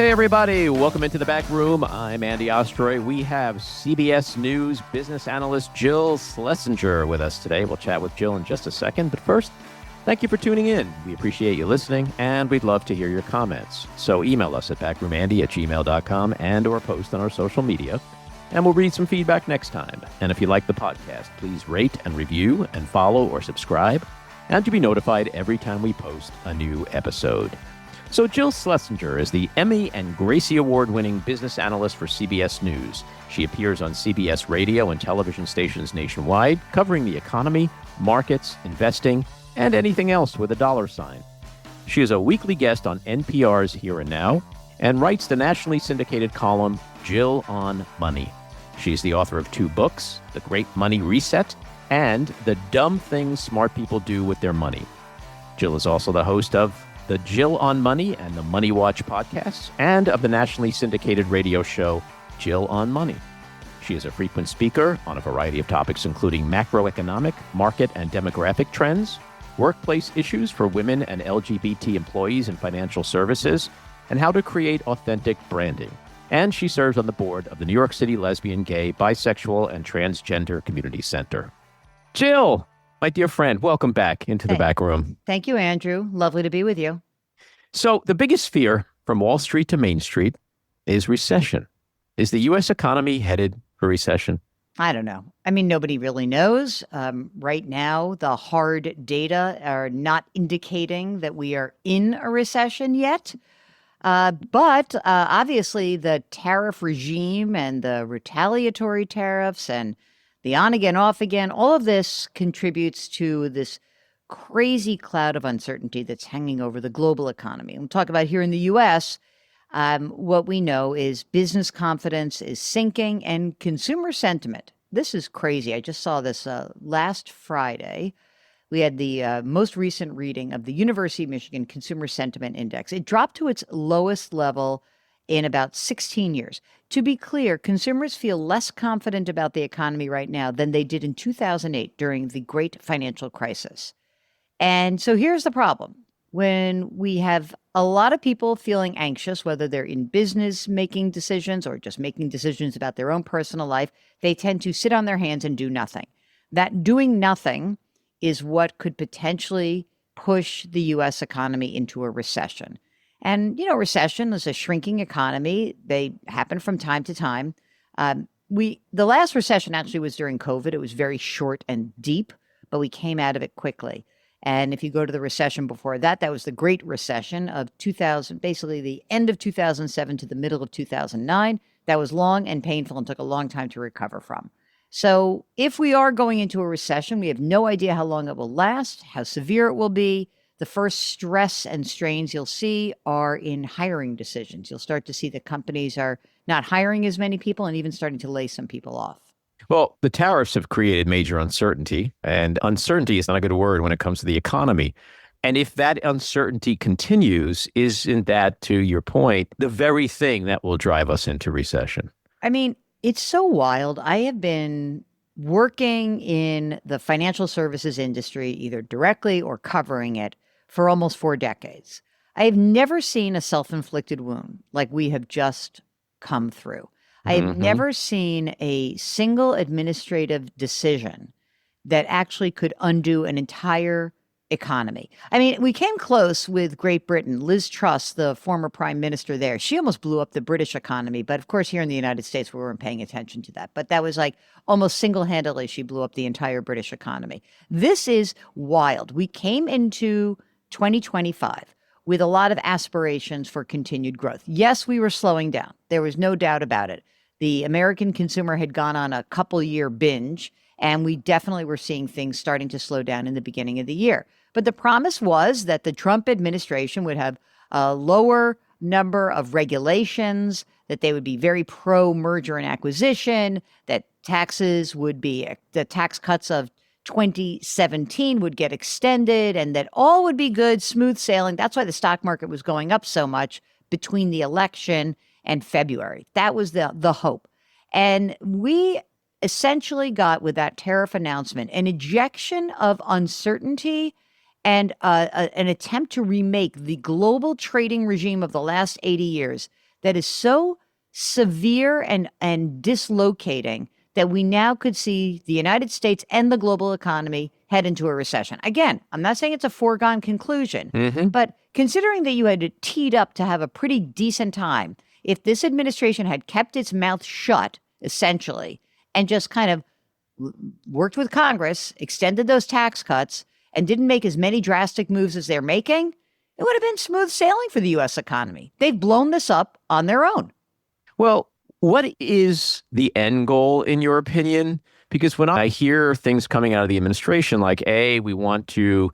Hey, everybody. Welcome into the back room. I'm Andy Ostroy. We have CBS News business analyst Jill Schlesinger with us today. We'll chat with Jill in just a second. But first, thank you for tuning in. We appreciate you listening, and we'd love to hear your comments. So email us at backroomandy@gmail.com and or post on our social media, and we'll read some feedback next time. And if you like the podcast, please rate and review and follow or subscribe, and to be notified every time we post a new episode. So Jill Schlesinger is the Emmy and Gracie Award-winning business analyst for CBS News. She appears on CBS radio and television stations nationwide, covering the economy, markets, investing, and anything else with a dollar sign. She is a weekly guest on NPR's Here and Now and writes the nationally syndicated column Jill on Money. She's the author of 2 books, The Great Money Reset and The Dumb Things Smart People Do with Their Money. Jill is also the host of the Jill on Money and the MoneyWatch podcasts, and of the nationally syndicated radio show Jill on Money. She is a frequent speaker on a variety of topics, including macroeconomic, market and demographic trends, workplace issues for women and LGBT employees in financial services, and how to create authentic branding. And she serves on the board of the New York City Lesbian, Gay, Bisexual and Transgender Community Center. Jill, my dear friend, welcome back into the back room. Thank you, Andrew. Lovely to be with you. So the biggest fear from Wall Street to Main Street is recession. Is the U.S. economy headed for recession? I don't know. I mean, nobody really knows. Right now, the hard data are not indicating that we are in a recession yet. But obviously, the tariff regime and the retaliatory tariffs and the on again, off again, all of this contributes to this crazy cloud of uncertainty that's hanging over the global economy. We'll talk about here in the U.S., what we know is business confidence is sinking and consumer sentiment. This is crazy. I just saw this last Friday. We had the most recent reading of the University of Michigan Consumer Sentiment Index. It dropped to its lowest level in about 16 years. To be clear, consumers feel less confident about the economy right now than they did in 2008 during the great financial crisis. And so here's the problem. When we have a lot of people feeling anxious, whether they're in business making decisions or just making decisions about their own personal life, they tend to sit on their hands and do nothing. That doing nothing is what could potentially push the U.S. economy into a recession. And, you know, recession is a shrinking economy. They happen from time to time. The last recession actually was during COVID. It was very short and deep, but we came out of it quickly. And if you go to the recession before that, that was the Great Recession of 2000, basically the end of 2007 to the middle of 2009. That was long and painful and took a long time to recover from. So if we are going into a recession, we have no idea how long it will last, how severe it will be. The first stress and strains you'll see are in hiring decisions. You'll start to see that companies are not hiring as many people and even starting to lay some people off. Well, the tariffs have created major uncertainty, and uncertainty is not a good word when it comes to the economy. And if that uncertainty continues, isn't that, to your point, the very thing that will drive us into recession? I mean, it's so wild. I have been working in the financial services industry, either directly or covering it, for almost 4 decades. I have never seen a self-inflicted wound like we have just come through. I have never seen a single administrative decision that actually could undo an entire economy. I mean, we came close with Great Britain. Liz Truss, the former prime minister there, she almost blew up the British economy. But of course, here in the United States, we weren't paying attention to that. But that was like almost single-handedly, she blew up the entire British economy. This is wild. We came into 2025 with a lot of aspirations for continued growth. Yes, we were slowing down. There was no doubt about it. The American consumer had gone on a couple-year binge, and we definitely were seeing things starting to slow down in the beginning of the year. But the promise was that the Trump administration would have a lower number of regulations, that they would be very pro-merger and acquisition, that taxes would be, the tax cuts of 2017 would get extended, and that all would be good, smooth sailing. That's why the stock market was going up so much between the election and February. That was the hope. And we essentially got, with that tariff announcement, an injection of uncertainty and an attempt to remake the global trading regime of the last 80 years that is so severe and dislocating that we now could see the United States and the global economy head into a recession. Again, I'm not saying it's a foregone conclusion, but considering that you had teed up to have a pretty decent time, if this administration had kept its mouth shut, essentially, and just kind of worked with Congress, extended those tax cuts, and didn't make as many drastic moves as they're making, it would have been smooth sailing for the U.S. economy. They've blown this up on their own. Well, what is the end goal, in your opinion? Because when I hear things coming out of the administration, like A, we want to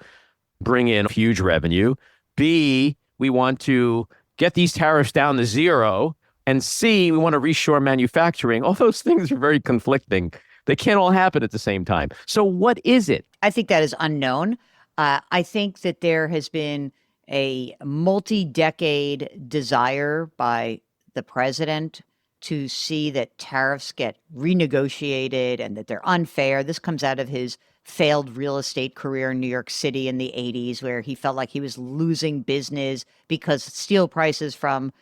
bring in huge revenue, B, we want to get these tariffs down to zero, and C, we want to reshore manufacturing, all those things are very conflicting. They can't all happen at the same time. So what is it? I think that is unknown. I think that there has been a multi-decade desire by the president to see that tariffs get renegotiated and that they're unfair. This comes out of his failed real estate career in New York City in the 80s, where he felt like he was losing business because steel prices from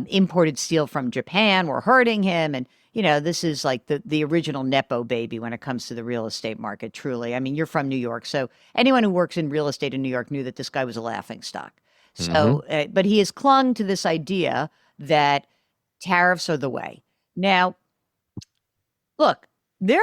imported steel from Japan were hurting him. And, this is like the original Nepo baby when it comes to the real estate market, truly. I mean, you're from New York, so anyone who works in real estate in New York knew that this guy was a laughingstock. So, but he has clung to this idea that tariffs are the way. Now, look, let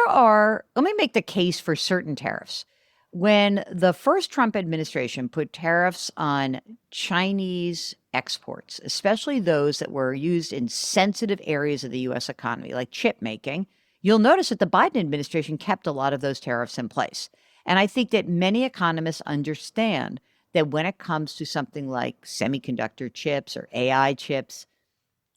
me make the case for certain tariffs. When the first Trump administration put tariffs on Chinese exports, especially those that were used in sensitive areas of the U.S. economy, like chip making, you'll notice that the Biden administration kept a lot of those tariffs in place. And I think that many economists understand that when it comes to something like semiconductor chips or AI chips,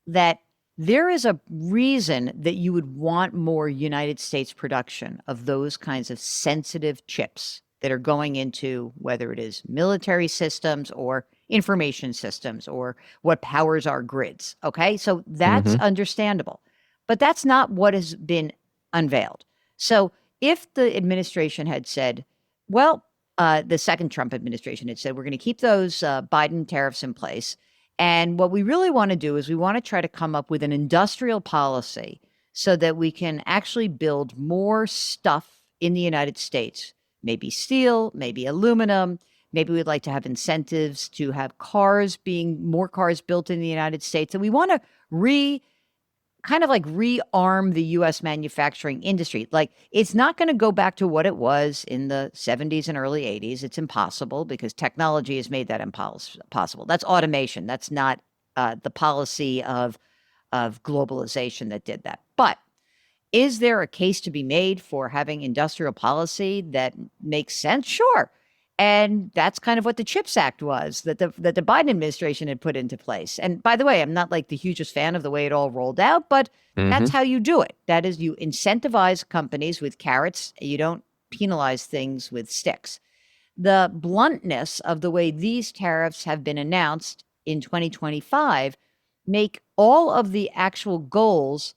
that there is a reason that you would want more United States production of those kinds of sensitive chips that are going into whether it is military systems or information systems or what powers our grids. Okay, so that's understandable. But that's not what has been unveiled. So if the administration had said, well, the second Trump administration had said, we're going to keep those Biden tariffs in place. And what we really want to do is we want to try to come up with an industrial policy so that we can actually build more stuff in the United States, maybe steel, maybe aluminum. Maybe we'd like to have incentives to have more cars built in the United States. And we want to rearm the U.S. manufacturing industry. Like, it's not going to go back to what it was in the 70s and early 80s. It's impossible because technology has made that impossible. That's automation. That's not the policy of globalization that did that. But is there a case to be made for having industrial policy that makes sense? Sure. And that's kind of what the CHIPS Act was that the Biden administration had put into place. And by the way, I'm not like the hugest fan of the way it all rolled out, but that's how you do it. That is, you incentivize companies with carrots. You don't penalize things with sticks. The bluntness of the way these tariffs have been announced in 2025 make all of the actual goals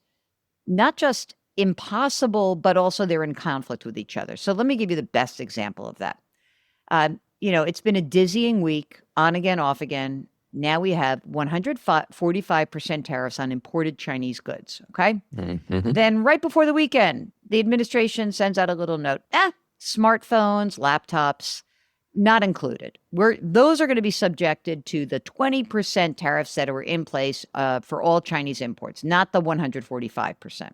not just impossible, but also they're in conflict with each other. So let me give you the best example of that. It's been a dizzying week, on again, off again. Now we have 145% tariffs on imported Chinese goods, okay? Then right before the weekend, the administration sends out a little note, smartphones, laptops, not included. Those are going to be subjected to the 20% tariffs that were in place for all Chinese imports, not the 145%.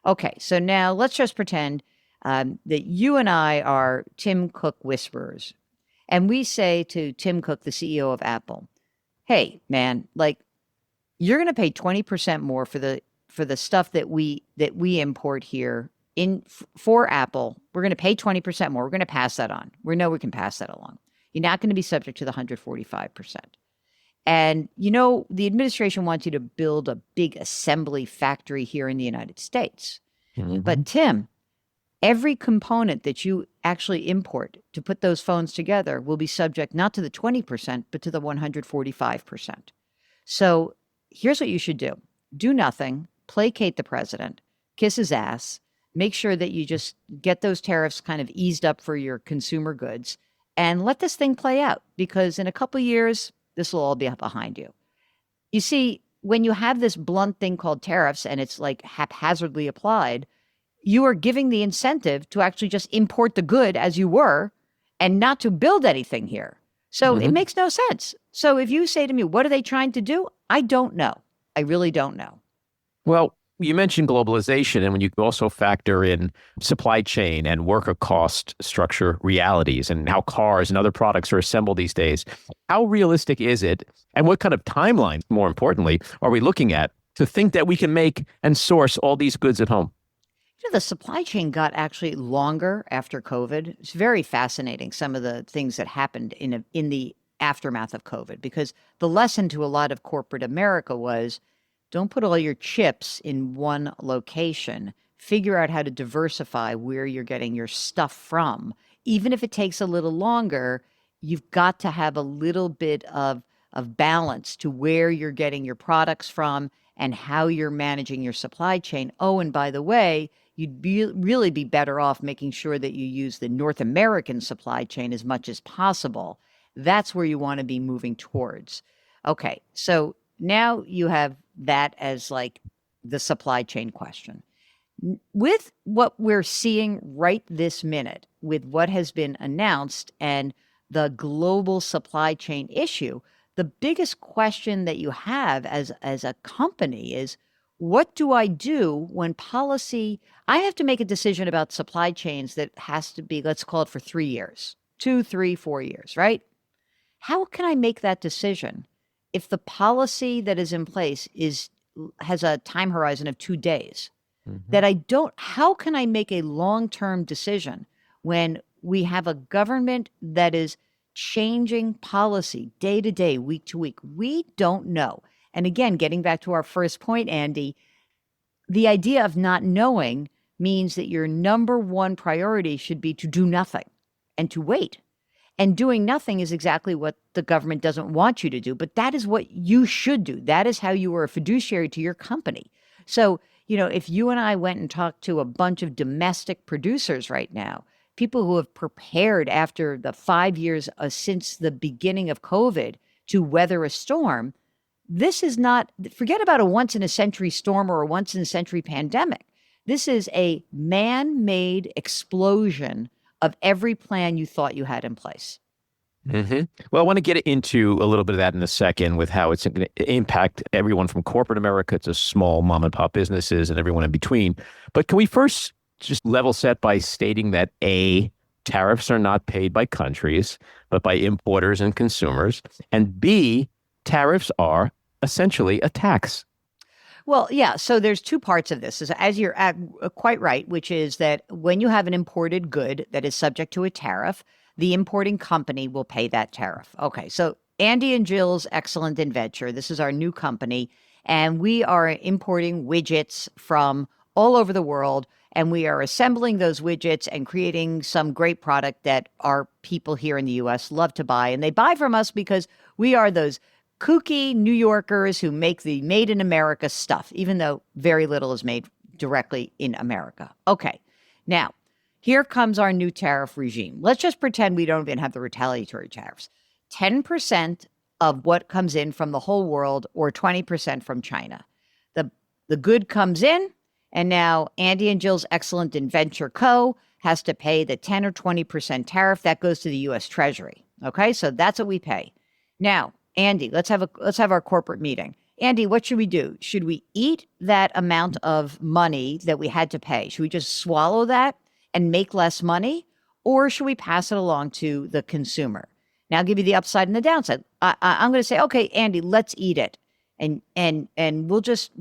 Okay, so now let's just pretend that you and I are Tim Cook whisperers. And we say to Tim Cook, the CEO of Apple, hey, man, like, you're going to pay 20% more for the stuff that we import here for Apple. We're going to pay 20% more. We're going to pass that on. We know we can pass that along. You're not going to be subject to the 145%. And, the administration wants you to build a big assembly factory here in the United States. But Tim, every component that you actually import to put those phones together will be subject not to the 20%, but to the 145%. So here's what you should do. Do nothing, placate the president, kiss his ass, make sure that you just get those tariffs kind of eased up for your consumer goods, and let this thing play out, because in a couple of years, this will all be behind you. You see, when you have this blunt thing called tariffs and it's like haphazardly applied, you are giving the incentive to actually just import the good as you were and not to build anything here. So it makes no sense. So if you say to me, what are they trying to do? I don't know. I really don't know. Well, you mentioned globalization, and when you also factor in supply chain and worker cost structure realities and how cars and other products are assembled these days, how realistic is it? And what kind of timeline, more importantly, are we looking at to think that we can make and source all these goods at home? The supply chain got actually longer after COVID. It's very fascinating, some of the things that happened in the aftermath of COVID, because the lesson to a lot of corporate America was don't put all your chips in one location. Figure out how to diversify where you're getting your stuff from. Even if it takes a little longer, you've got to have a little bit of balance to where you're getting your products from and how you're managing your supply chain. Oh, and by the way, you'd really be better off making sure that you use the North American supply chain as much as possible. That's where you want to be moving towards. Okay, so now you have that as like the supply chain question. With what we're seeing right this minute, with what has been announced and the global supply chain issue, the biggest question that you have as a company is, what do I do when policy, I have to make a decision about supply chains that has to be, let's call it for 3 years, 2, 3, 4 years, right? How can I make that decision if the policy that is in place has a time horizon of 2 days? That how can I make a long-term decision when we have a government that is changing policy day to day, week to week? We don't know. And again, getting back to our first point, Andy, the idea of not knowing means that your number one priority should be to do nothing and to wait. And doing nothing is exactly what the government doesn't want you to do, but that is what you should do. That is how you are a fiduciary to your company. So, if you and I went and talked to a bunch of domestic producers right now, people who have prepared after the 5 years since the beginning of COVID to weather a storm, this is not, forget about a once in a century storm or a once in a century pandemic. This is a man-made explosion of every plan you thought you had in place. Well, I want to get into a little bit of that in a second with how it's going to impact everyone from corporate America to small mom and pop businesses and everyone in between. But can we first just level set by stating that A, tariffs are not paid by countries, but by importers and consumers, and B, tariffs are essentially a tax? Well, yeah. So there's two parts of this, as you're quite right, which is that when you have an imported good that is subject to a tariff, the importing company will pay that tariff. Okay, so Andy and Jill's Excellent Adventure, this is our new company, and we are importing widgets from all over the world, and we are assembling those widgets and creating some great product that our people here in the U.S. love to buy. And they buy from us because we are those kooky New Yorkers who make the made in America stuff, even though very little is made directly in America. Okay, now, here comes our new tariff regime. Let's just pretend we don't even have the retaliatory tariffs. 10% of what comes in from the whole world or 20% from China. The good comes in, and now Andy and Jill's Excellent Adventure Co. has to pay the 10 or 20% tariff that goes to the U.S. Treasury. Okay, so that's what we pay. Now, Andy, let's have our corporate meeting. Andy, what should we do? Should we eat that amount of money that we had to pay? Should we just swallow that and make less money, or should we pass it along to the consumer? Now, I'll give you the upside and the downside. I'm going to say, okay, Andy, let's eat it, and we'll just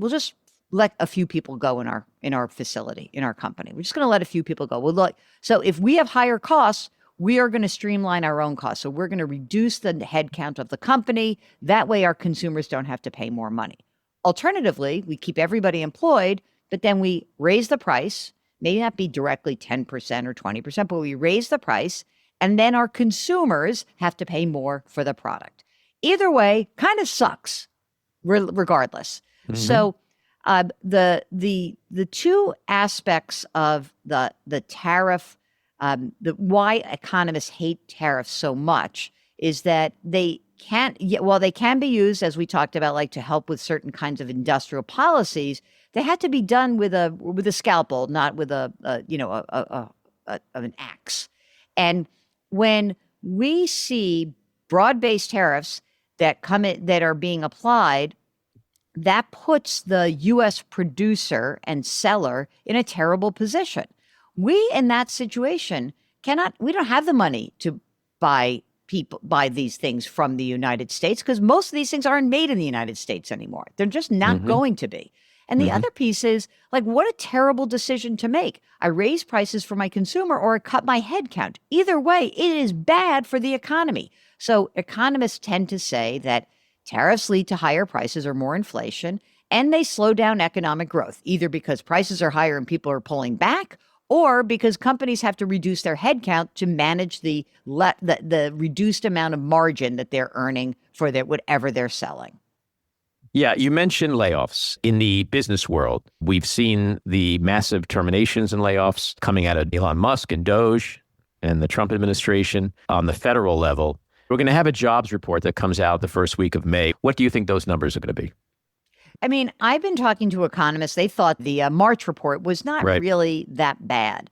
let a few people go in our facility, in our company. We're just going to let a few people go. So if we have higher costs, we are going to streamline our own costs. So we're going to reduce the headcount of the company. That way, our consumers don't have to pay more money. Alternatively, we keep everybody employed, but then we raise the price. Maybe not be directly 10% or 20%, but we raise the price, and then our consumers have to pay more for the product. Either way, kind of sucks, regardless. So the two aspects of the tariff, why economists hate tariffs so much is that they while they can be used, as we talked about, like to help with certain kinds of industrial policies, they had to be done with a scalpel, not with an axe. And when we see broad-based tariffs that come in, that are being applied, that puts the U.S. producer and seller in a terrible position. We, in that situation, we don't have the money to buy these things from the United States, because most of these things aren't made in the United States anymore. They're just not going to be. And the other piece is, like, what a terrible decision to make. I raise prices for my consumer or I cut my head count. Either way, it is bad for the economy. So economists tend to say that tariffs lead to higher prices or more inflation, and they slow down economic growth, either because prices are higher and people are pulling back, or because companies have to reduce their headcount to manage the reduced amount of margin that they're earning for whatever they're selling. Yeah, you mentioned layoffs. In the business world, we've seen the massive terminations and layoffs coming out of Elon Musk and Doge and the Trump administration. On the federal level, we're going to have a jobs report that comes out the first week of May. What do you think those numbers are going to be? I mean, I've been talking to economists. They thought the March report was not really that bad.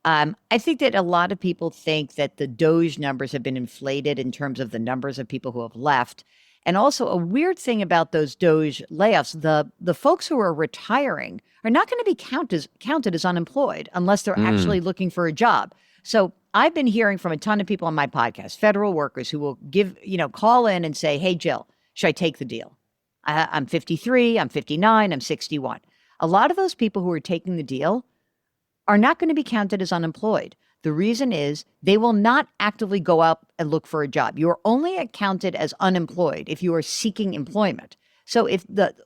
I think that a lot of people think that the Doge numbers have been inflated in terms of the numbers of people who have left. And also, a weird thing about those Doge layoffs, the folks who are retiring are not going to be counted as unemployed unless they're actually looking for a job. So I've been hearing from a ton of people on my podcast, federal workers, who will call in and say, hey, Jill, should I take the deal? I'm 53, I'm 59, I'm 61. A lot of those people who are taking the deal are not going to be counted as unemployed. The reason is they will not actively go out and look for a job. You are only counted as unemployed if you are seeking employment. So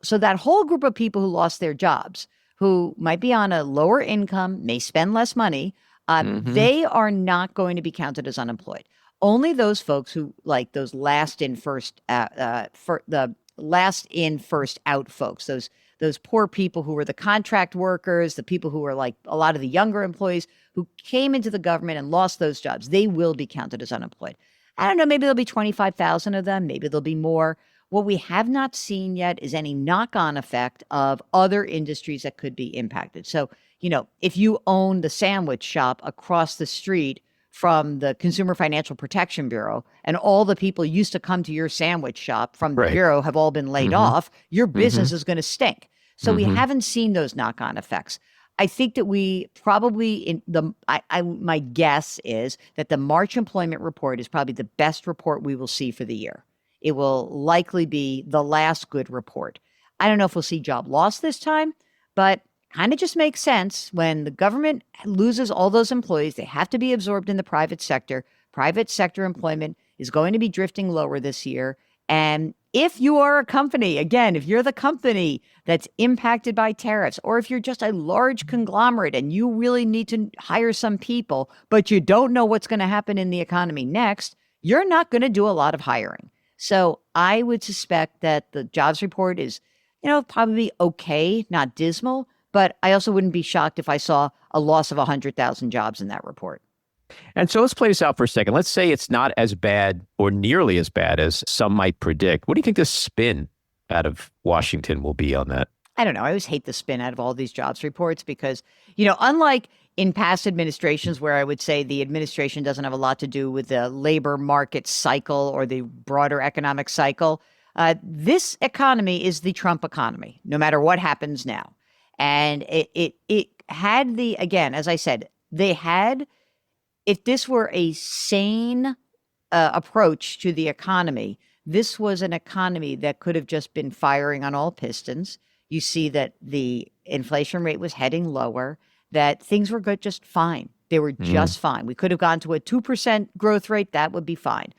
so that whole group of people who lost their jobs, who might be on a lower income, may spend less money, they are not going to be counted as unemployed. Only those folks who, like those last in, first out folks, those poor people who were the contract workers, the people who were like a lot of the younger employees who came into the government and lost those jobs, they will be counted as unemployed. I don't know, maybe there'll be 25,000 of them, maybe there'll be more. What we have not seen yet is any knock-on effect of other industries that could be impacted. So, if you own the sandwich shop across the street from the Consumer Financial Protection Bureau, and all the people used to come to your sandwich shop from the Bureau have all been laid off, your business is going to stink. So we haven't seen those knock-on effects. I think that we probably, my guess is that the March employment report is probably the best report we will see for the year. It will likely be the last good report. I don't know if we'll see job loss this time, but kind of just makes sense. When the government loses all those employees, they have to be absorbed in the private sector. Private sector employment is going to be drifting lower this year. And if you are a company, again, if you're the company that's impacted by tariffs, or if you're just a large conglomerate and you really need to hire some people, but you don't know what's going to happen in the economy next, you're not going to do a lot of hiring. So I would suspect that the jobs report is, probably okay, not dismal. But I also wouldn't be shocked if I saw a loss of 100,000 jobs in that report. And so let's play this out for a second. Let's say it's not as bad or nearly as bad as some might predict. What do you think the spin out of Washington will be on that? I don't know. I always hate the spin out of all these jobs reports because, unlike in past administrations where I would say the administration doesn't have a lot to do with the labor market cycle or the broader economic cycle, this economy is the Trump economy, no matter what happens now. And it had again, as I said, if this were a sane approach to the economy, this was an economy that could have just been firing on all pistons. You see that the inflation rate was heading lower, that things were good, just fine. They were just fine. We could have gone to a 2% growth rate. That would be fine.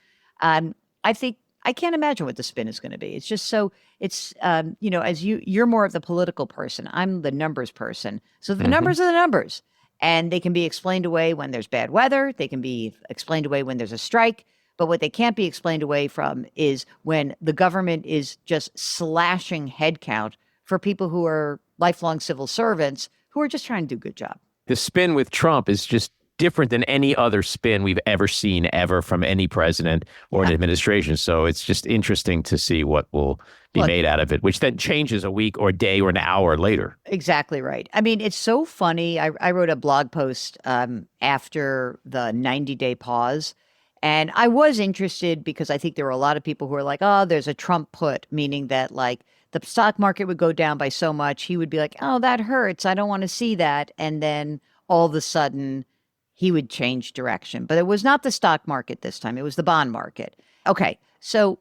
I can't imagine what the spin is going to be. It's just as you're more of the political person. I'm the numbers person. So the numbers are the numbers, and they can be explained away when there's bad weather. They can be explained away when there's a strike. But what they can't be explained away from is when the government is just slashing headcount for people who are lifelong civil servants who are just trying to do a good job. The spin with Trump is just different than any other spin we've ever seen ever from any president or an administration. So it's just interesting to see what will be made out of it, which then changes a week or a day or an hour later. Exactly right. I mean, it's so funny. I wrote a blog post after the 90-day pause, and I was interested because I think there were a lot of people who were like, oh, there's a Trump put, meaning that like the stock market would go down by so much. He would be like, oh, that hurts. I don't want to see that. And then all of a sudden, he would change direction. But it was not the stock market this time. It was the bond market. Okay. So,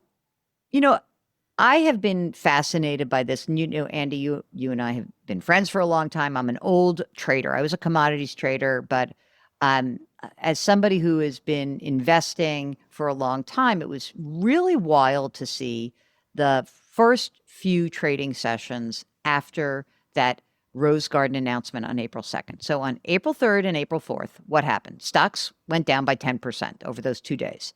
I have been fascinated by this. And Andy, you and I have been friends for a long time. I'm an old trader. I was a commodities trader, but as somebody who has been investing for a long time, it was really wild to see the first few trading sessions after that Rose Garden announcement on April 2nd. So on April 3rd and April 4th, what happened? Stocks went down by 10% over those 2 days.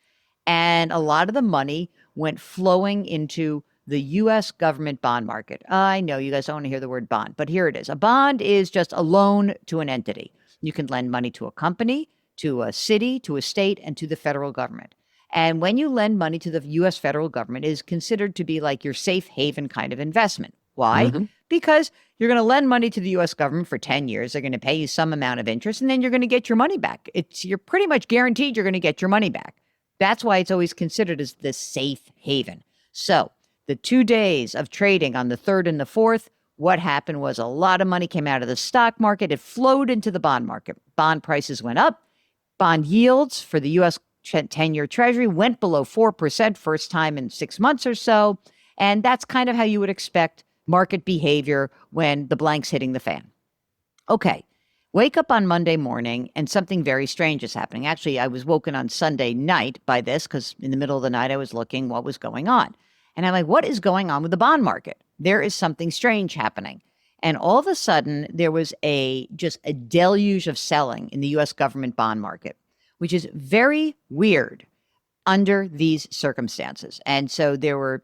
And a lot of the money went flowing into the U.S. government bond market. I know you guys don't want to hear the word bond, but here it is. A bond is just a loan to an entity. You can lend money to a company, to a city, to a state, and to the federal government. And when you lend money to the U.S. federal government, it is considered to be like your safe haven kind of investment. Why? Mm-hmm. Because you're going to lend money to the U.S. government for 10 years. They're going to pay you some amount of interest, and then you're going to get your money back. You're pretty much guaranteed you're going to get your money back. That's why it's always considered as the safe haven. So the 2 days of trading on the 3rd and the 4th, what happened was a lot of money came out of the stock market. It flowed into the bond market. Bond prices went up. Bond yields for the U.S. 10-year Treasury went below 4%, first time in 6 months or so. And that's kind of how you would expect market behavior when the blank's hitting the fan. Okay, wake up on Monday morning and something very strange is happening. Actually, I was woken on Sunday night by this because in the middle of the night I was looking what was going on. And I'm like, what is going on with the bond market? There is something strange happening. And all of a sudden, there was just a deluge of selling in the U.S. government bond market, which is very weird under these circumstances. And so there were,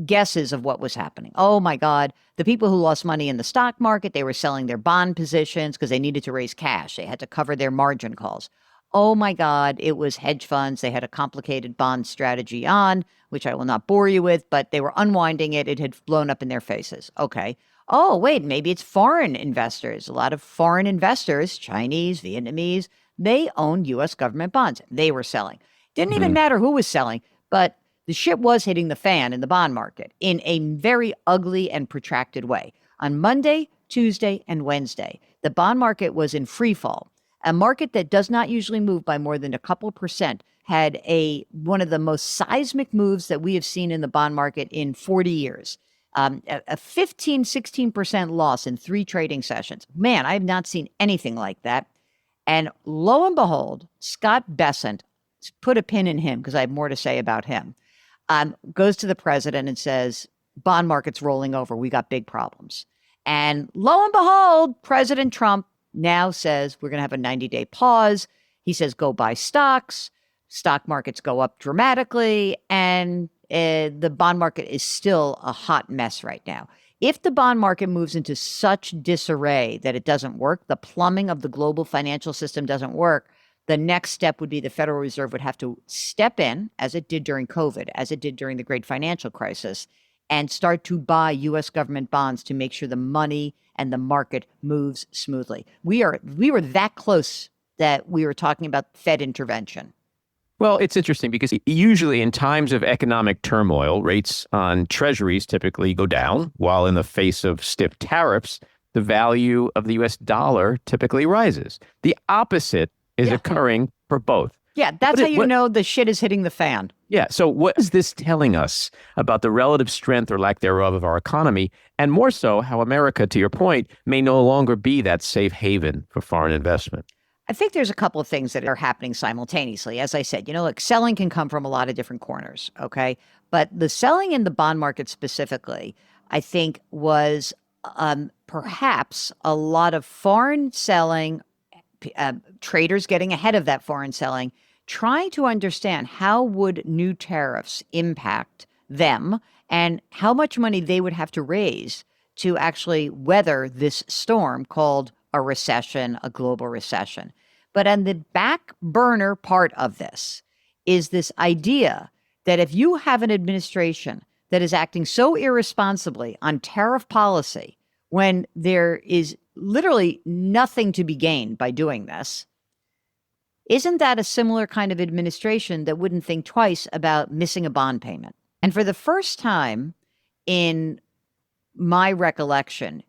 guesses of what was happening. Oh my God, the people who lost money in the stock market, they were selling their bond positions because they needed to raise cash. They had to cover their margin calls. Oh my God, it was hedge funds. They had a complicated bond strategy on, which I will not bore you with, but they were unwinding it. It had blown up in their faces. Okay. Oh, wait, maybe it's foreign investors. A lot of foreign investors, Chinese, Vietnamese, they own U.S. government bonds. They were selling. Didn't even matter who was selling, but the shit was hitting the fan in the bond market in a very ugly and protracted way. On Monday, Tuesday, and Wednesday, the bond market was in free fall. A market that does not usually move by more than a couple percent had one of the most seismic moves that we have seen in the bond market in 40 years. A 15, 16% loss in 3 trading sessions. Man, I have not seen anything like that. And lo and behold, Scott Bessent, put a pin in him because I have more to say about him, goes to the president and says, bond market's rolling over. We got big problems. And lo and behold, President Trump now says we're going to have a 90-day pause. He says, go buy stocks. Stock markets go up dramatically. And the bond market is still a hot mess right now. If the bond market moves into such disarray that it doesn't work, the plumbing of the global financial system doesn't work, the next step would be the Federal Reserve would have to step in, as it did during COVID, as it did during the great financial crisis, and start to buy U.S. government bonds to make sure the money and the market moves smoothly. We were that close that we were talking about Fed intervention. Well, it's interesting because usually in times of economic turmoil, rates on treasuries typically go down, while in the face of stiff tariffs, the value of the U.S. dollar typically rises. The opposite is occurring for both. Yeah, that's how you know the shit is hitting the fan. Yeah, so what is this telling us about the relative strength or lack thereof of our economy, and more so how America, to your point, may no longer be that safe haven for foreign investment? I think there's a couple of things that are happening simultaneously. As I said, look, selling can come from a lot of different corners, okay? But the selling in the bond market specifically, I think, was perhaps a lot of foreign selling, traders getting ahead of that foreign selling, trying to understand how would new tariffs impact them and how much money they would have to raise to actually weather this storm called a recession, a global recession. But on the back burner part of this is this idea that if you have an administration that is acting so irresponsibly on tariff policy when there is literally nothing to be gained by doing this, isn't that a similar kind of administration that wouldn't think twice about missing a bond payment? And for the first time in my recollection,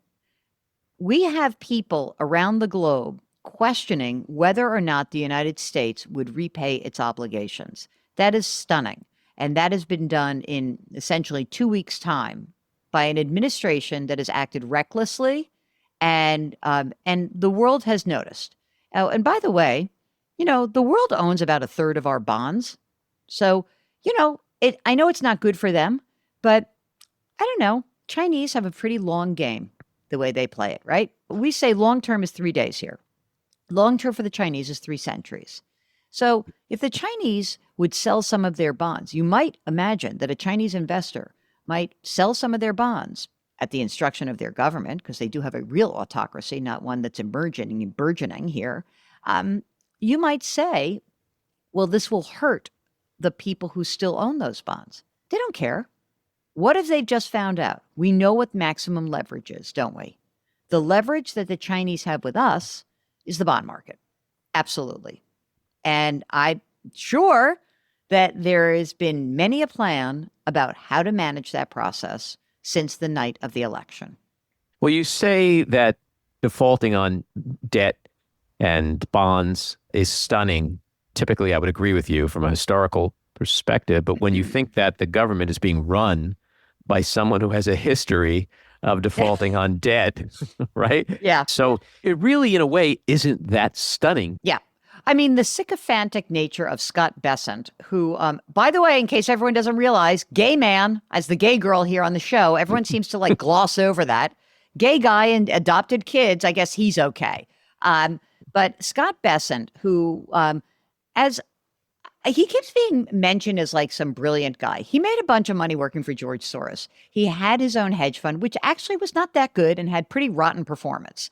we have people around the globe questioning whether or not the United States would repay its obligations. That is stunning. And that has been done in essentially 2 weeks' time by an administration that has acted recklessly, and the world has noticed. Oh, and by the way, the world owns about a third of our bonds. So, I know it's not good for them, but I don't know. Chinese have a pretty long game, the way they play it, right? We say long term is 3 days here. Long term for the Chinese is 3 centuries. So if the Chinese would sell some of their bonds, you might imagine that a Chinese investor might sell some of their bonds at the instruction of their government, because they do have a real autocracy, not one that's emerging and burgeoning here. You might say, well, this will hurt the people who still own those bonds. They don't care. What if they've just found out? We know what maximum leverage is, don't we? The leverage that the Chinese have with us is the bond market. Absolutely. And I'm sure that there has been many a plan about how to manage that process since the night of the election. Well, you say that defaulting on debt and bonds is stunning. Typically, I would agree with you from a historical perspective. But when you think that the government is being run by someone who has a history of defaulting on debt, right? Yeah. So it really, in a way, isn't that stunning. Yeah. I mean, the sycophantic nature of Scott Bessent, who, by the way, in case everyone doesn't realize, gay man, as the gay girl here on the show, everyone seems to gloss over that. Gay guy and adopted kids, I guess he's okay. But Scott Bessent, who, as he keeps being mentioned as some brilliant guy. He made a bunch of money working for George Soros. He had his own hedge fund, which actually was not that good and had pretty rotten performance.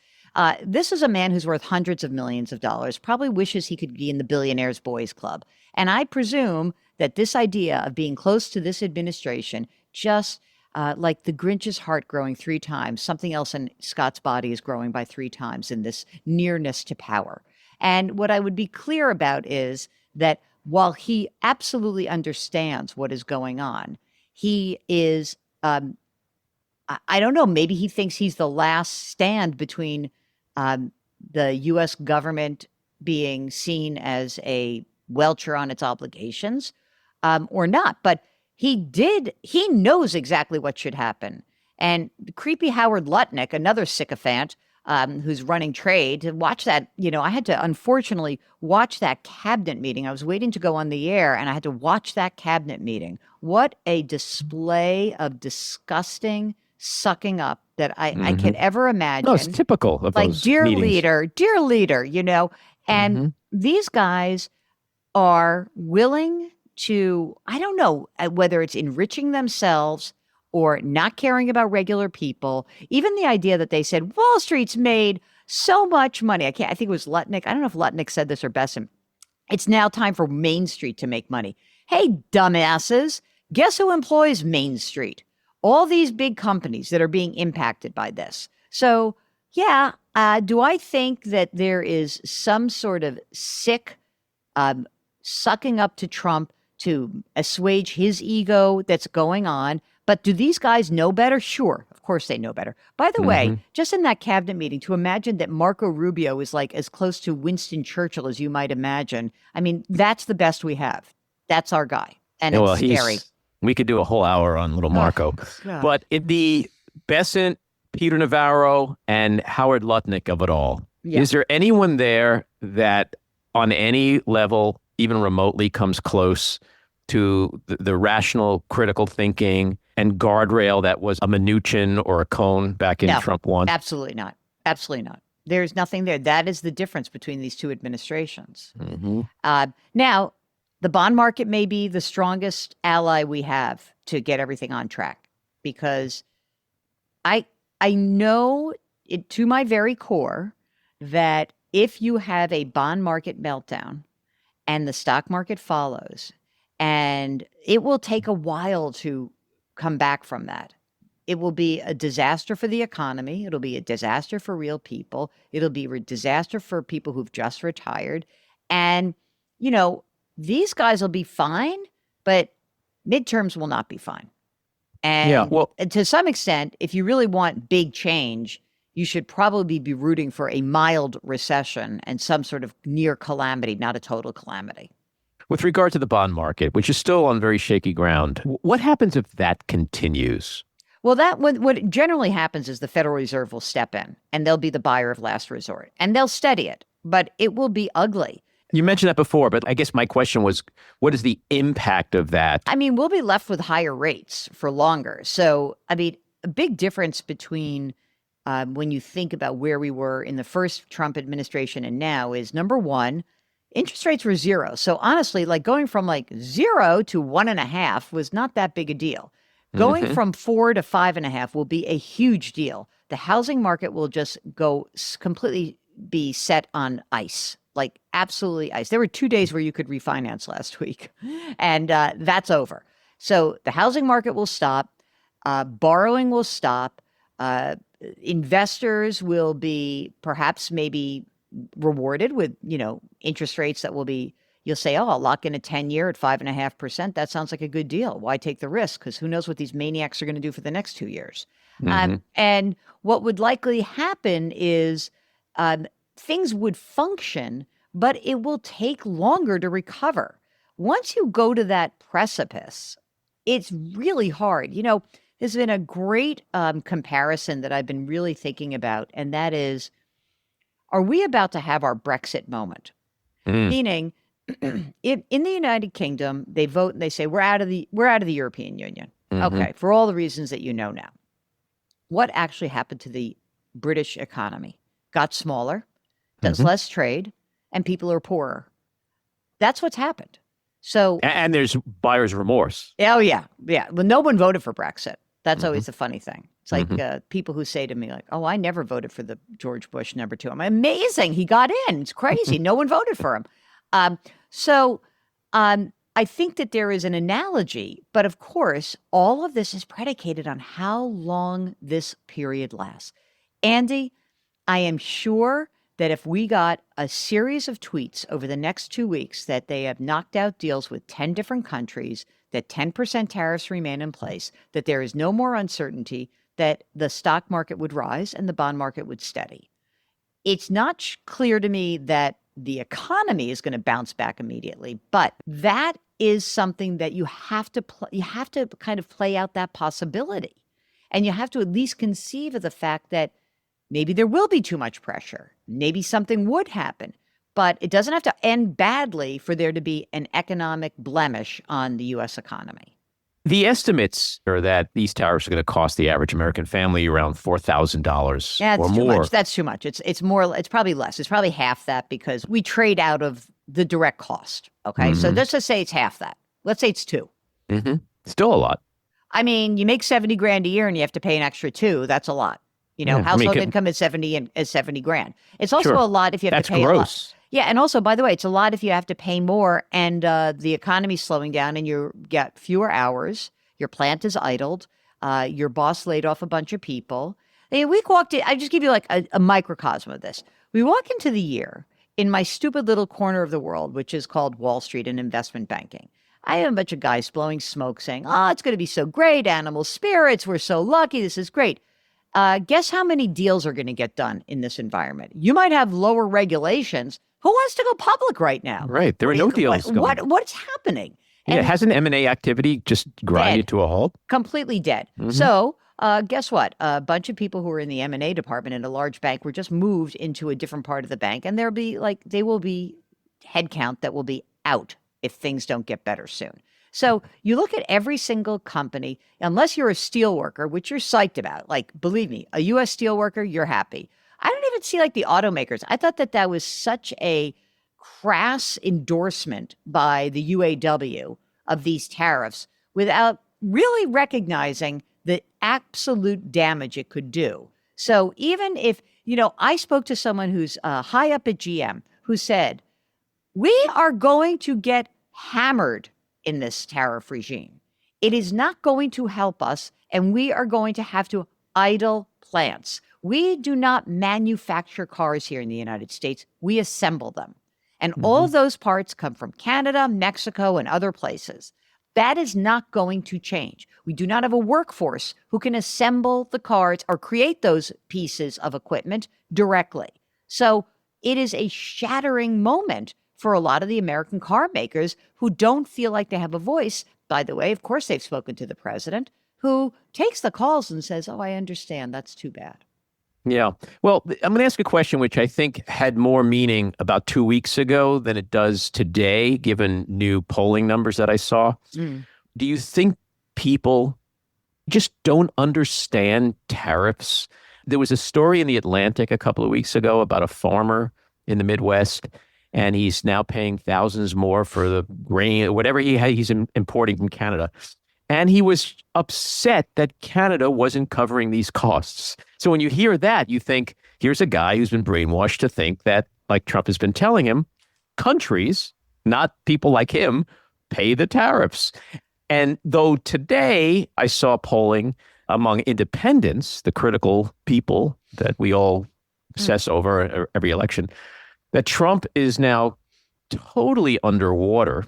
This is a man who's worth hundreds of millions of dollars, probably wishes he could be in the Billionaires Boys Club. And I presume that this idea of being close to this administration, just like the Grinch's heart growing 3 times, something else in Scott's body is growing by 3 times in this nearness to power. And what I would be clear about is that while he absolutely understands what is going on, he is, I don't know, maybe he thinks he's the last stand between the U.S. government being seen as a welcher on its obligations or not. But he knows exactly what should happen. And creepy Howard Lutnick, another sycophant, who's running trade, to watch that, I had to unfortunately watch that cabinet meeting. I was waiting to go on the air and I had to watch that cabinet meeting. What a display of disgusting sucking up that I could ever imagine. No, it's typical of those dear meetings. dear leader, and these guys are willing to, I don't know whether it's enriching themselves or not caring about regular people. Even the idea that they said Wall Street's made so much money. I think it was Lutnick. I don't know if Lutnick said this or Besson. It's now time for Main Street to make money. Hey, dumbasses, guess who employs Main Street? All these big companies that are being impacted by this. So, yeah, do I think that there is some sort of sick sucking up to Trump to assuage his ego that's going on? But do these guys know better? Sure, of course they know better. By the way, just in that cabinet meeting, to imagine that Marco Rubio is as close to Winston Churchill as you might imagine. I mean, that's the best we have. That's our guy. And it's scary. We could do a whole hour on little Marco. But in the Bessent, Peter Navarro, and Howard Lutnick of it all, is there anyone there that on any level, even remotely, comes close to the rational, critical thinking and guardrail that was a Mnuchin or a Cohn back in Trump 1? Absolutely not. Absolutely not. There's nothing there. That is the difference between these two administrations. Now, the bond market may be the strongest ally we have to get everything on track, because I know it to my very core that if you have a bond market meltdown and the stock market follows, and it will take a while to come back from that. It will be a disaster for the economy. It'll be a disaster for real people. It'll be a disaster for people who've just retired. And, these guys will be fine, but midterms will not be fine. Yeah, And to some extent, if you really want big change, you should probably be rooting for a mild recession and some sort of near calamity, not a total calamity. with regard to the bond market, which is still on very shaky ground, what happens if that continues? Well, what generally happens is the Federal Reserve will step in and they'll be the buyer of last resort and they'll steady it, but it will be ugly. You mentioned that before, but I guess my question was, what is the impact of that? I mean, we'll be left with higher rates for longer. So, I mean, a big difference between when you think about where we were in the first Trump administration and now is, number one, interest rates were zero. So honestly, like going from like 0 to 1.5 was not that big a deal. Going from 4 to 5.5 will be a huge deal. The housing market will just go completely be set on ice, like absolutely ice. There were 2 days where you could refinance last week, and that's over. So the housing market will stop. Borrowing will stop. Investors will be perhaps maybe rewarded with, interest rates that will be, you'll say, oh, I'll lock in a 10-year at 5.5%. That sounds like a good deal. Why take the risk? Because who knows what these maniacs are going to do for the next 2 years. And what would likely happen is things would function, but it will take longer to recover. Once you go to that precipice, it's really hard. There's been a great comparison that I've been really thinking about, and that is, are we about to have our Brexit moment? Meaning, in the United Kingdom, they vote and they say, we're out of the European Union. Okay, for all the reasons that you know now. What actually happened to the British economy? Got smaller, does less trade, and people are poorer. That's what's happened. So, and there's buyer's remorse. Oh, yeah. Yeah. Well, no one voted for Brexit. That's always the funny thing. It's like people who say to me, like, oh, I never voted for the George Bush #2. I'm amazing. He got in. It's crazy. No one voted for him. So I think that there is an analogy, but of course, all of this is predicated on how long this period lasts. Andy, I am sure that if we got a series of tweets over the next 2 weeks that they have knocked out deals with 10 different countries, that 10% tariffs remain in place, that there is no more uncertainty, that the stock market would rise and the bond market would steady. It's not clear to me that the economy is going to bounce back immediately, but that is something that you have to kind of play out that possibility. And you have to at least conceive of the fact that maybe there will be too much pressure. Maybe something would happen, but it doesn't have to end badly for there to be an economic blemish on the U.S. economy. The estimates are that these tariffs are going to cost the average American family around $4,000 or more. Much. That's too much. It's more. It's probably less. It's probably half that because we trade out of the direct cost. Okay, so let's just say it's half that. Let's say it's 2. Still a lot. I mean, you make $70,000 a year and you have to pay an extra 2. That's a lot. Household income is $70,000. It's also a lot if you have to pay gross. A lot. Yeah, and also, by the way, it's a lot if you have to pay more and the economy's slowing down and you get fewer hours, your plant is idled, your boss laid off a bunch of people. I mean, I just give you like a microcosm of this. We walk into the year in my stupid little corner of the world, which is called Wall Street and investment banking. I have a bunch of guys blowing smoke saying, oh, it's going to be so great, animal spirits, we're so lucky, this is great. Guess how many deals are going to get done in this environment? You might have lower regulations. Who wants to go public right now? Right. There are no deals going. What's happening? And hasn't M&A activity just grinded to a halt? Completely dead. So guess what? A bunch of people who are in the M&A department in a large bank were just moved into a different part of the bank. And they will be headcount that will be out if things don't get better soon. So you look at every single company, unless you're a steel worker, which you're psyched about. Like, believe me, a U.S. steel worker, you're happy. I don't even see like the automakers. I thought that was such a crass endorsement by the UAW of these tariffs without really recognizing the absolute damage it could do. So even if, I spoke to someone who's high up at GM who said, we are going to get hammered in this tariff regime. It is not going to help us, and we are going to have to idle plants. We do not manufacture cars here in the United States. We assemble them. And all of those parts come from Canada, Mexico, and other places. That is not going to change. We do not have a workforce who can assemble the cars or create those pieces of equipment directly. So it is a shattering moment for a lot of the American car makers who don't feel like they have a voice. By the way, of course, they've spoken to the president, who takes the calls and says, oh, I understand. That's too bad. Yeah. Well, I'm going to ask a question which I think had more meaning about 2 weeks ago than it does today, given new polling numbers that I saw. Do you think people just don't understand tariffs? There was a story in The Atlantic a couple of weeks ago about a farmer in the Midwest, and he's now paying thousands more for the grain, or whatever he's importing from Canada. And he was upset that Canada wasn't covering these costs. So when you hear that, you think, here's a guy who's been brainwashed to think that, like Trump has been telling him, countries, not people like him, pay the tariffs. And though today I saw polling among independents, the critical people that we all obsess over every election, that Trump is now totally underwater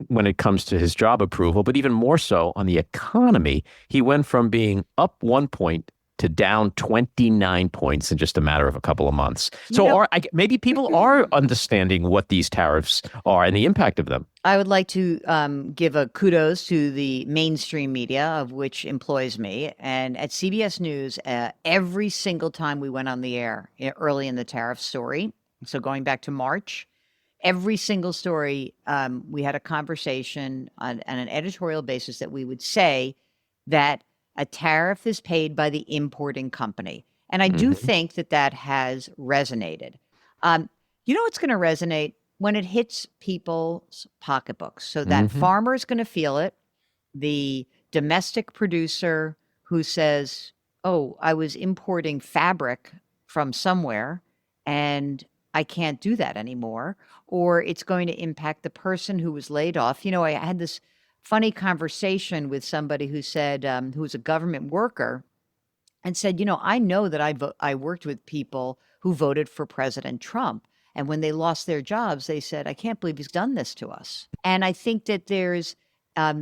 when it comes to his job approval, but even more so on the economy. He went from being up 1 point to down 29 points in just a matter of a couple of months. So maybe people are understanding what these tariffs are and the impact of them. I would like to give a kudos to the mainstream media, of which employs me. And at CBS News, every single time we went on the air early in the tariff story, so going back to March, every single story, we had a conversation on an editorial basis that we would say that a tariff is paid by the importing company. And I do think that has resonated. What's going to resonate? When it hits people's pocketbooks. So that farmer is going to feel it. The domestic producer who says, oh, I was importing fabric from somewhere and I can't do that anymore. Or it's going to impact the person who was laid off. I had this funny conversation with somebody who said, who was a government worker, and said, I know that I worked with people who voted for President Trump. And when they lost their jobs, they said, I can't believe he's done this to us. And I think that there's a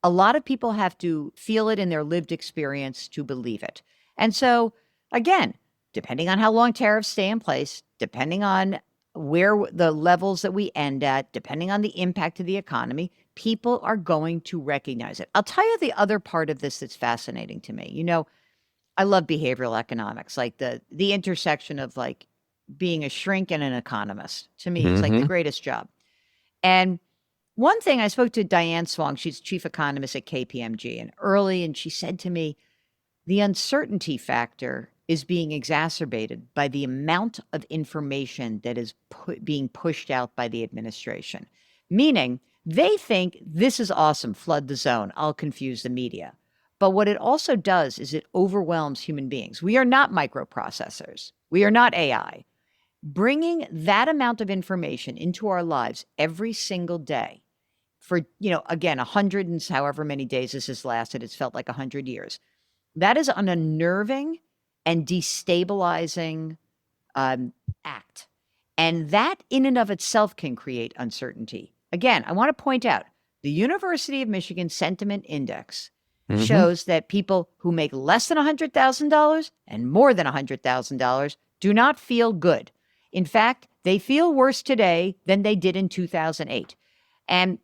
lot of people have to feel it in their lived experience to believe it. And so, again, depending on how long tariffs stay in place, depending on where the levels that we end at, depending on the impact of the economy, people are going to recognize it. I'll tell you the other part of this that's fascinating to me. I love behavioral economics, like the intersection of like being a shrink and an economist. To me, it's like the greatest job. And one thing, I spoke to Diane Swong, she's chief economist at KPMG, and she said to me, the uncertainty factor is being exacerbated by the amount of information that is being pushed out by the administration. Meaning, they think this is awesome, flood the zone, I'll confuse the media. But what it also does is it overwhelms human beings. We are not microprocessors. We are not AI. Bringing that amount of information into our lives every single day for, again, 100 and however many days this has lasted, it's felt like 100 years. That is an unnerving and destabilizing act. And that in and of itself can create uncertainty. Again, I want to point out the University of Michigan Sentiment Index shows that people who make less than $100,000 and more than $100,000 do not feel good. In fact, they feel worse today than they did in 2008. And,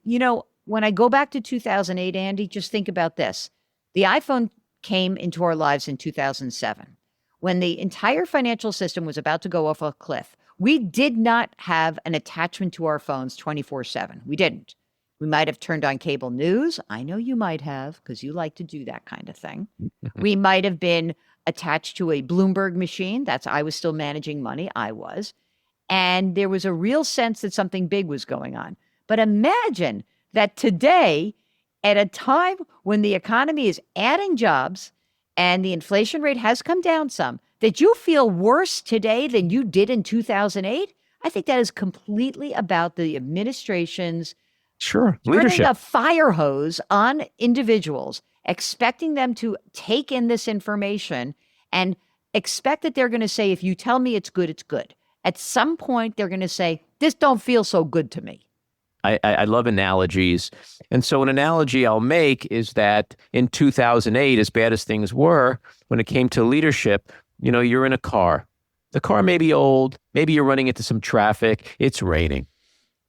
when I go back to 2008, Andy, just think about this. The iPhone came into our lives in 2007. When the entire financial system was about to go off a cliff, we did not have an attachment to our phones 24/7. We didn't. We might have turned on cable news. I know you might have, because you like to do that kind of thing. We might have been attached to a Bloomberg machine. I was still managing money. I was. And there was a real sense that something big was going on. But imagine that today, at a time when the economy is adding jobs and the inflation rate has come down some, that you feel worse today than you did in 2008, I think that is completely about the administration's Sure. turning Leadership. a fire hose on individuals, expecting them to take in this information and expect that they're going to say, if you tell me it's good, it's good. At some point, they're going to say, this don't feel so good to me. I love analogies. And so an analogy I'll make is that in 2008, as bad as things were, when it came to leadership, you're in a car. The car may be old. Maybe you're running into some traffic. It's raining.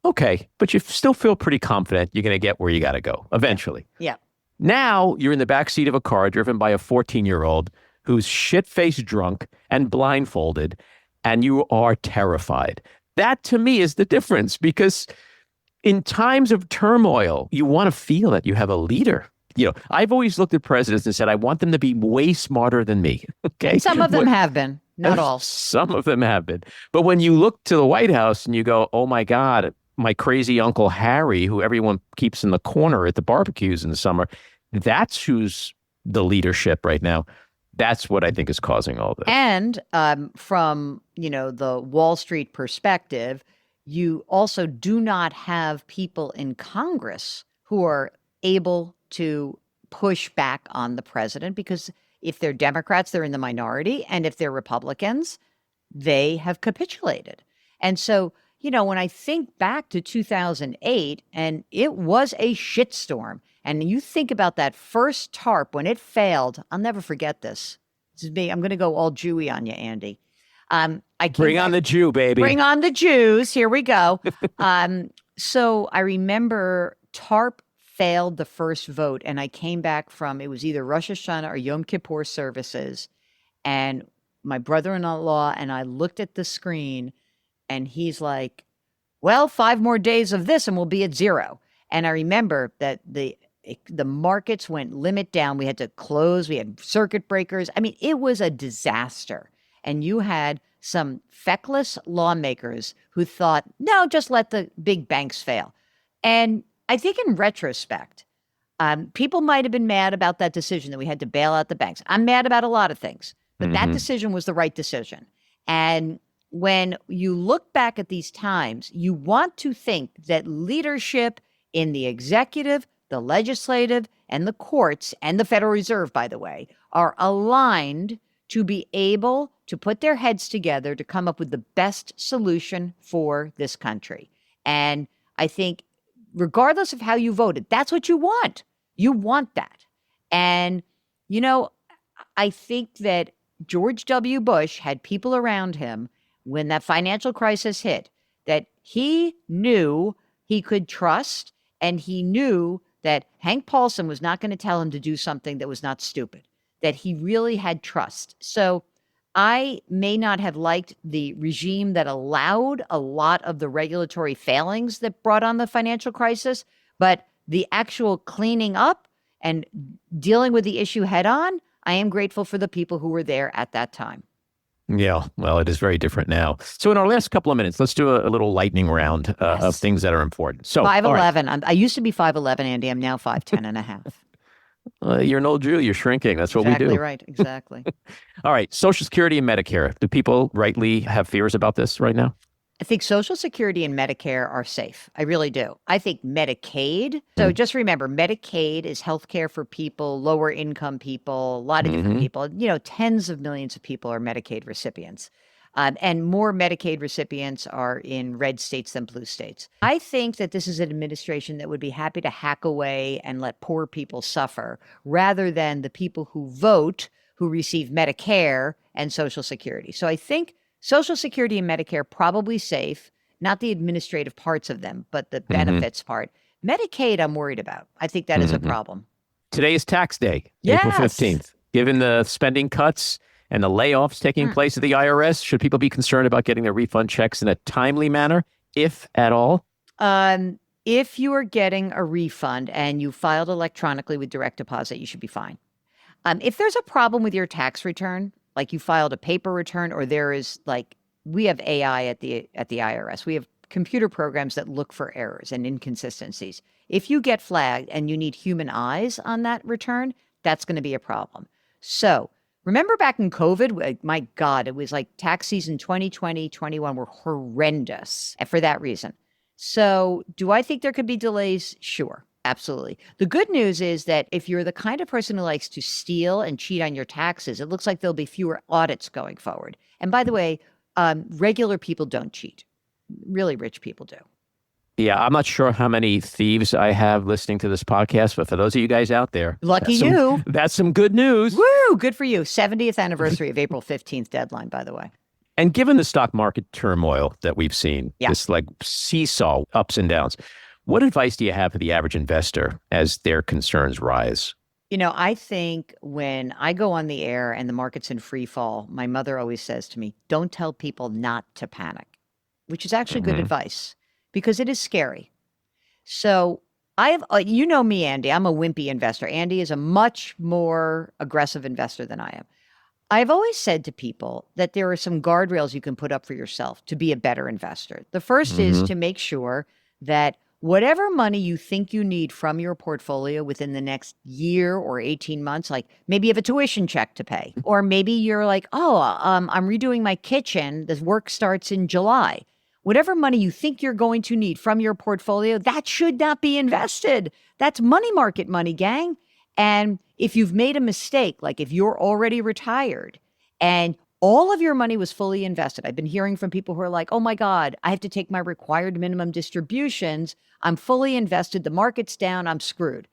Okay, but you still feel pretty confident you're going to get where you got to go eventually. Yeah. Now you're in the backseat of a car driven by a 14-year-old who's shit-faced drunk and blindfolded, and you are terrified. That, to me, is the difference, because in times of turmoil, you want to feel that you have a leader. I've always looked at presidents and said, I want them to be way smarter than me. Okay. And some of them have been, not all. Some of them have been. But when you look to the White House and you go, oh my God, my crazy Uncle Harry, who everyone keeps in the corner at the barbecues in the summer, that's who's the leadership right now. That's what I think is causing all this. And from, the Wall Street perspective, you also do not have people in Congress who are able to push back on the president, because if they're Democrats, they're in the minority. And if they're Republicans, they have capitulated. And so, when I think back to 2008, and it was a shitstorm, and you think about that first TARP when it failed, I'll never forget this. This is me. I'm going to go all Jewy on you, Andy. Bring on the Jew, baby. Bring on the Jews. Here we go. So I remember TARP failed the first vote, and I came back from, it was either Rosh Hashanah or Yom Kippur services, and my brother-in-law and I looked at the screen, and he's like, well, 5 more days of this and we'll be at 0. And I remember that the markets went limit down. We had to close. We had circuit breakers. I mean, it was a disaster. And you had some feckless lawmakers who thought, no, just let the big banks fail. And I think in retrospect, people might have been mad about that decision that we had to bail out the banks. I'm mad about a lot of things, but that decision was the right decision. And when you look back at these times, you want to think that leadership in the executive, the legislative, and the courts, and the Federal Reserve, by the way, are aligned to be able to put their heads together to come up with the best solution for this country. And I think regardless of how you voted, that's what you want. You want that. And, I think that George W. Bush had people around him when that financial crisis hit that he knew he could trust, and he knew that Hank Paulson was not going to tell him to do something that was not stupid, that he really had trust. So I may not have liked the regime that allowed a lot of the regulatory failings that brought on the financial crisis, but the actual cleaning up and dealing with the issue head on, I am grateful for the people who were there at that time. Yeah, well, it is very different now. So in our last couple of minutes, let's do a little lightning round of things that are important. So 5'11". Right. I used to be 5'11", Andy. I'm now 5'10 and a half. You're an old Jew. You're shrinking. That's what we do. Exactly right. Exactly. All right. Social Security and Medicare. Do people rightly have fears about this right now? I think Social Security and Medicare are safe. I really do. I think Medicaid. So just remember, Medicaid is healthcare for people, lower income people, a lot of different people. Tens of millions of people are Medicaid recipients. And more Medicaid recipients are in red states than blue states. I think that this is an administration that would be happy to hack away and let poor people suffer, rather than the people who vote, who receive Medicare and Social Security. So I think Social Security and Medicare probably safe, not the administrative parts of them, but the benefits part. Medicaid, I'm worried about. I think that is a problem. Today is tax day, April 15th. Given the spending cuts and the layoffs taking place at the IRS, should people be concerned about getting their refund checks in a timely manner, if at all? If you are getting a refund and you filed electronically with direct deposit, you should be fine. If there's a problem with your tax return, like you filed a paper return, or there is we have AI at the IRS. We have computer programs that look for errors and inconsistencies. If you get flagged and you need human eyes on that return, that's going to be a problem. So Remember back in COVID, my God, it was like tax season 2020, 21 were horrendous for that reason. So do I think there could be delays? Sure, absolutely. The good news is that if you're the kind of person who likes to steal and cheat on your taxes, it looks like there'll be fewer audits going forward. And by the way, regular people don't cheat. Really rich people do. Yeah, I'm not sure how many thieves I have listening to this podcast, but for those of you guys out there, Lucky you. That's some good news. Woo, good for you. 70th anniversary of April 15th deadline, by the way. And given the stock market turmoil that we've seen, this like seesaw ups and downs, what advice do you have for the average investor as their concerns rise? You know, I think when I go on the air and the market's in free fall, my mother always says to me, don't tell people not to panic, which is actually good advice because it is scary. So I have, you know me, Andy, I'm a wimpy investor. Andy is a much more aggressive investor than I am. I've always said to people that there are some guardrails you can put up for yourself to be a better investor. The first is to make sure that whatever money you think you need from your portfolio within the next year or 18 months, like maybe you have a tuition check to pay, or maybe you're like, I'm redoing my kitchen. The work starts in July. Whatever money you think you're going to need from your portfolio, that should not be invested. That's money market money, gang. And if you've made a mistake, like if you're already retired and all of your money was fully invested, I've been hearing from people who are like, oh my God, I have to take my required minimum distributions. I'm fully invested. The market's down. I'm screwed.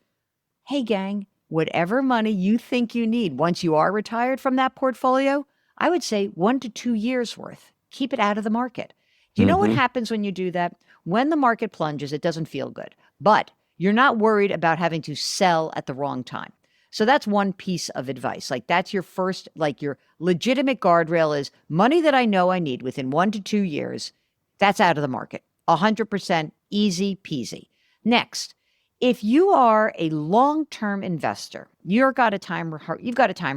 Hey, gang, whatever money you think you need once you are retired from that portfolio, I would say 1 to 2 years worth. Keep it out of the market. Do you know what happens when you do that? When the market plunges, it doesn't feel good, but you're not worried about having to sell at the wrong time. So that's one piece of advice. Like that's your first, like your legitimate guardrail is money that I know I need within 1 to 2 years. That's out of the market. 100% easy peasy. Next, if you are a long-term investor, you've got a time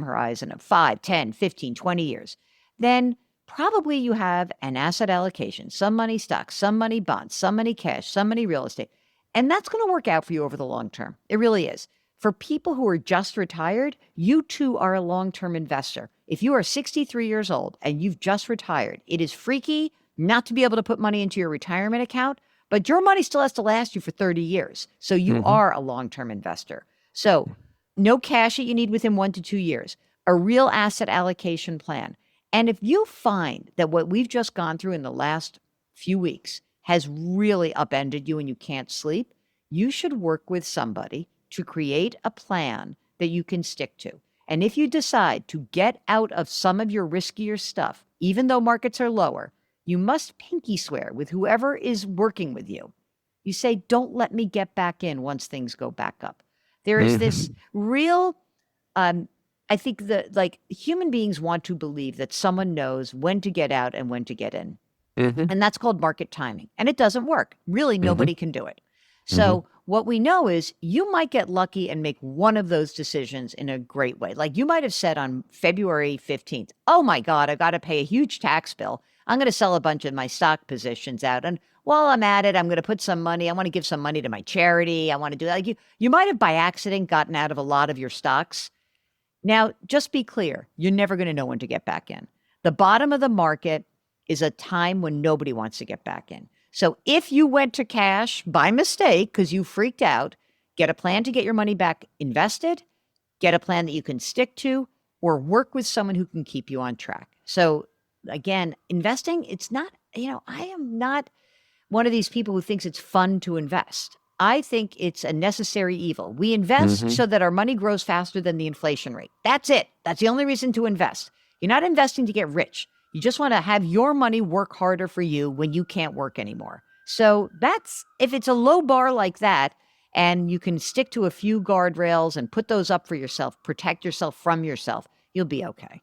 horizon of 5, 10, 15, 20 years, then probably you have an asset allocation, some money stocks, some money bonds, some money cash, some money real estate. And that's going to work out for you over the long term. It really is. For people who are just retired, you too are a long-term investor. If you are 63 years old and you've just retired, it is freaky not to be able to put money into your retirement account, but your money still has to last you for 30 years. So you are a long-term investor. So no cash that you need within 1 to 2 years, a real asset allocation plan. And if you find that what we've just gone through in the last few weeks has really upended you and you can't sleep, you should work with somebody to create a plan that you can stick to. And if you decide to get out of some of your riskier stuff, even though markets are lower, you must pinky swear with whoever is working with you. You say, don't let me get back in once things go back up. There is this real, I think that like human beings want to believe that someone knows when to get out and when to get in. And that's called market timing. And it doesn't work. Really, nobody can do it. So what we know is you might get lucky and make one of those decisions in a great way. Like you might have said on February 15th, oh my God, I've got to pay a huge tax bill. I'm going to sell a bunch of my stock positions out. And while I'm at it, I'm going to put some money. I want to give some money to my charity. I want to do that. Like you might have by accident gotten out of a lot of your stocks. Now, just be clear, you're never going to know when to get back in. The bottom of the market is a time when nobody wants to get back in. So if you went to cash by mistake because you freaked out, get a plan to get your money back invested, get a plan that you can stick to, or work with someone who can keep you on track. So again, investing, it's not, I am not one of these people who thinks it's fun to invest. I think it's a necessary evil. We invest so that our money grows faster than the inflation rate. That's it. That's the only reason to invest. You're not investing to get rich. You just want to have your money work harder for you when you can't work anymore. So that's, if it's a low bar like that, and you can stick to a few guardrails and put those up for yourself, protect yourself from yourself, you'll be okay.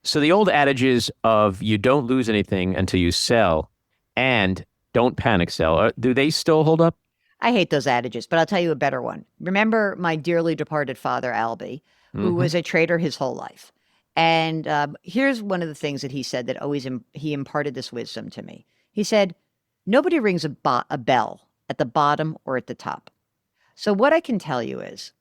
So the old adages of you don't lose anything until you sell and don't panic sell, do they still hold up? I hate those adages, but I'll tell you a better one. Remember my dearly departed father, Albie, who was a trader his whole life. And here's one of the things that he said that always he imparted this wisdom to me. He said, nobody rings a bell at the bottom or at the top. So what I can tell you is,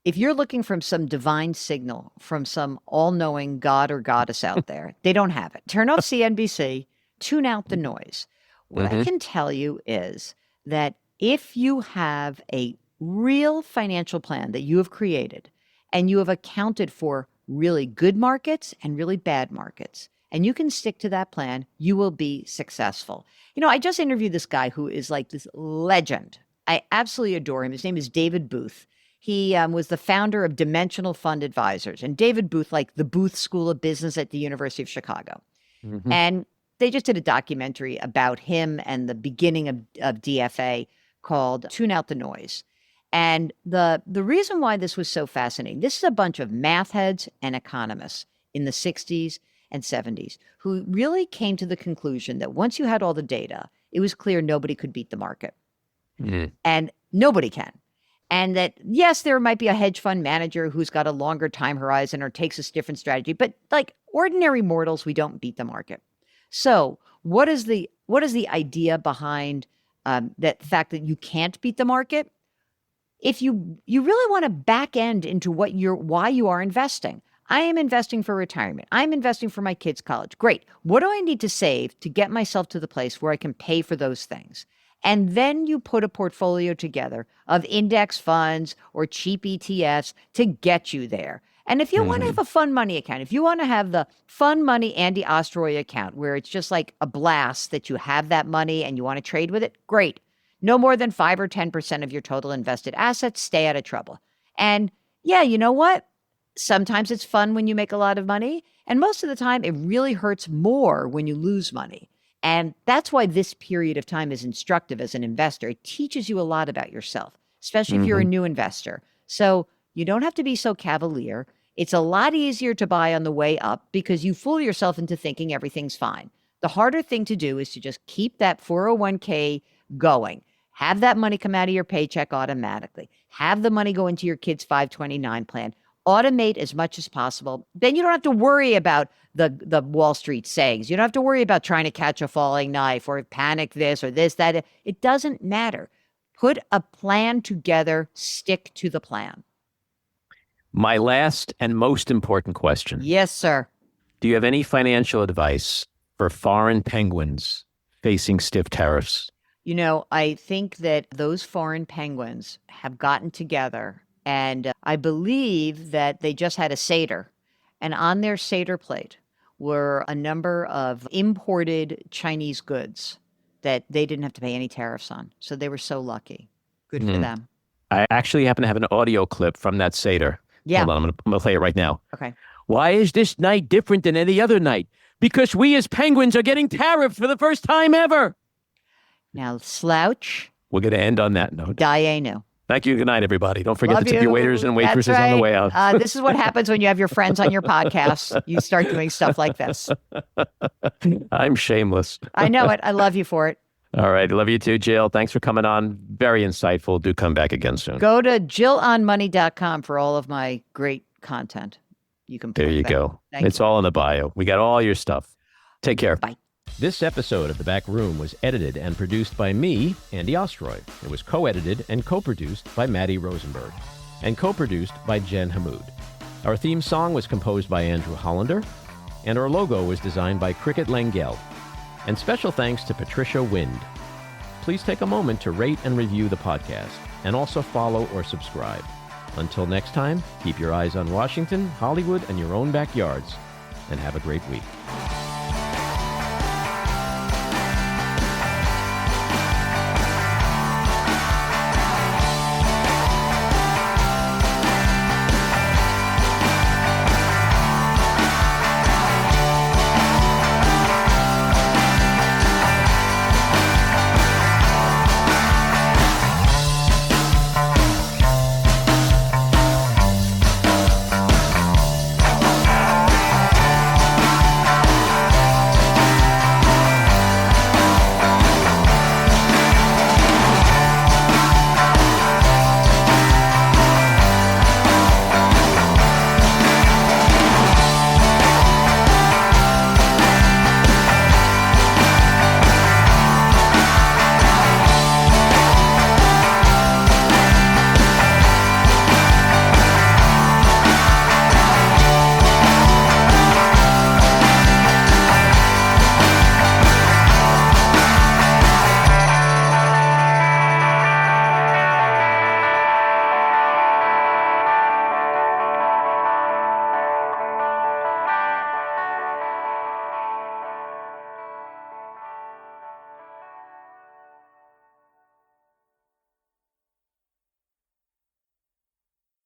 if you're looking for some divine signal from some all-knowing god or goddess out there, they don't have it. Turn off CNBC, tune out the noise. What I can tell you is that if you have a real financial plan that you have created and you have accounted for really good markets and really bad markets, and you can stick to that plan, you will be successful. You know, I just interviewed this guy who is like this legend. I absolutely adore him. His name is David Booth. He was the founder of Dimensional Fund Advisors. And David Booth, like the Booth School of Business at the University of Chicago. And they just did a documentary about him and the beginning of DFA called Tune Out the Noise. And the reason why this was so fascinating, this is a bunch of math heads and economists in the 60s and 70s who really came to the conclusion that once you had all the data, it was clear nobody could beat the market. And nobody can. And that, yes, there might be a hedge fund manager who's got a longer time horizon or takes a different strategy, but like ordinary mortals, we don't beat the market. So what is the idea behind that fact that you can't beat the market? If you really want to back end into why you are investing. I am investing for retirement. I'm investing for my kids' college. Great. What do I need to save to get myself to the place where I can pay for those things? And then you put a portfolio together of index funds or cheap ETFs to get you there. And if you want to have a fun money account, if you want to have the fun money Andy Ostroy account where it's just like a blast that you have that money and you want to trade with it, great. No more than 5 or 10% of your total invested assets, stay out of trouble. And yeah, you know what? Sometimes it's fun when you make a lot of money. And most of the time, it really hurts more when you lose money. And that's why this period of time is instructive as an investor. It teaches you a lot about yourself, especially if you're a new investor. So you don't have to be so cavalier. It's a lot easier to buy on the way up because you fool yourself into thinking everything's fine. The harder thing to do is to just keep that 401k going. Have that money come out of your paycheck automatically. Have the money go into your kid's 529 plan. Automate as much as possible. Then you don't have to worry about the Wall Street sayings. You don't have to worry about trying to catch a falling knife or panic this or this, that. It doesn't matter. Put a plan together, stick to the plan. My last and most important question. Yes, sir. Do you have any financial advice for foreign penguins facing stiff tariffs? You know, I think that those foreign penguins have gotten together, and I believe that they just had a Seder. And on their Seder plate were a number of imported Chinese goods that they didn't have to pay any tariffs on. So they were so lucky. Good for them. I actually happen to have an audio clip from that Seder. Yeah. Hold on, I'm going to play it right now. Okay. Why is this night different than any other night? Because we as penguins are getting tariffed for the first time ever. Now, slouch. We're going to end on that note. Dianu. Thank you. Good night, everybody. Don't forget Love to tip your you. waiters and That's waitresses on the way out. This is what happens when you have your friends on your podcast. You start doing stuff like this. I'm shameless. I know it. I love you for it. All right. Love you too, Jill. Thanks for coming on. Very insightful. Do come back again soon. Go to jillonmoney.com for all of my great content. You can. There you go. Thank It's all in the bio. We got all your stuff. Take care. Bye. This episode of The Back Room was edited and produced by me, Andy Ostroy. It was co-edited and co-produced by Maddie Rosenberg and co-produced by Jen Hammoud. Our theme song was composed by Andrew Hollander, and our logo was designed by Cricket Langell. And special thanks to Patricia Wind. Please take a moment to rate and review the podcast, and also follow or subscribe. Until next time, keep your eyes on Washington, Hollywood, and your own backyards, and have a great week.